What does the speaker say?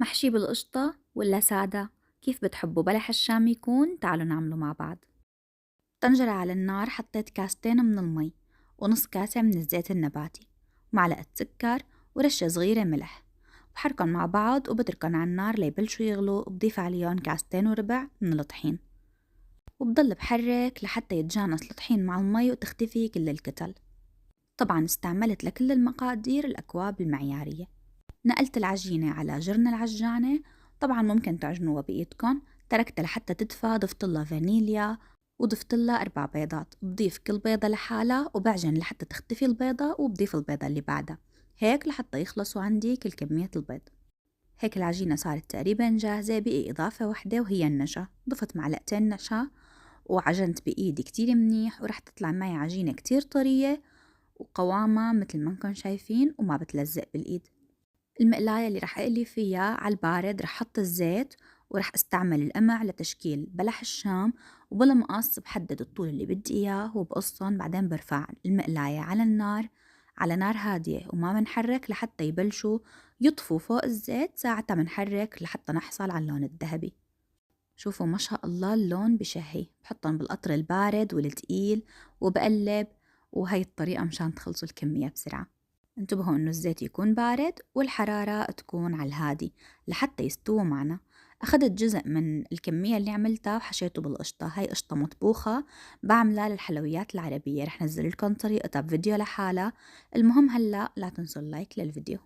محشي بالقشطة ولا سادة؟ كيف بتحبوا بلح الشام يكون؟ تعالوا نعمله مع بعض. طنجرة على النار حطيت كاستين من المي ونص كاسة من الزيت النباتي ومعلقة سكر ورشة صغيرة ملح، بحركن مع بعض وبتركن على النار ليبلشوا يغلوا، وبضيف عليهم كاستين وربع من الطحين وبضل بحرك لحتى يتجانس الطحين مع المي وتختفي كل الكتل. طبعا استعملت لكل المقادير الأكواب المعيارية. نقلت العجينة على جرن العجانة، طبعا ممكن تعجنوها بإيدكن. تركتها لحتى تدفى، ضفتلها فانيليا وضفتلها 4 بيضات، بضيف كل بيضة لحالها وبعجن لحتى تختفي البيضة وبضيف البيضة اللي بعدها، هيك لحتى يخلصوا عندي كل كمية البيض. هيك العجينة صارت تقريبا جاهزة، بقي إضافة وحدة وهي النشا. ضفت معلقتين نشا وعجنت بإيدي كتير منيح، ورح تطلع معي عجينة كتير طرية وقوامها مثل ما انكم شايفين وما بتلزق بالإيد. المقلاية اللي رح أقلي فيها على البارد رح حط الزيت، ورح استعمل القمع لتشكيل بلح الشام، وبالمقص بحدد الطول اللي بدي إياه وبقصن. بعدين برفع المقلاية على النار على نار هادية وما منحرك لحتى يبلشوا يطفوا فوق الزيت، ساعتها منحرك لحتى نحصل على اللون الذهبي. شوفوا ما شاء الله اللون بشهي. بحطهم بالقطر البارد والتقيل وبقلب، وهي الطريقة مشان تخلصوا الكمية بسرعة. انتبهوا انه الزيت يكون بارد والحرارة تكون على الهادي لحتى يستووا معنا. أخذت جزء من الكمية اللي عملتها وحشيته بالقشطة. هاي قشطة مطبوخة بعملها للحلويات العربية، رح نزل لكم طريقتها بفيديو لحالها. المهم هلأ لا تنسوا اللايك للفيديو.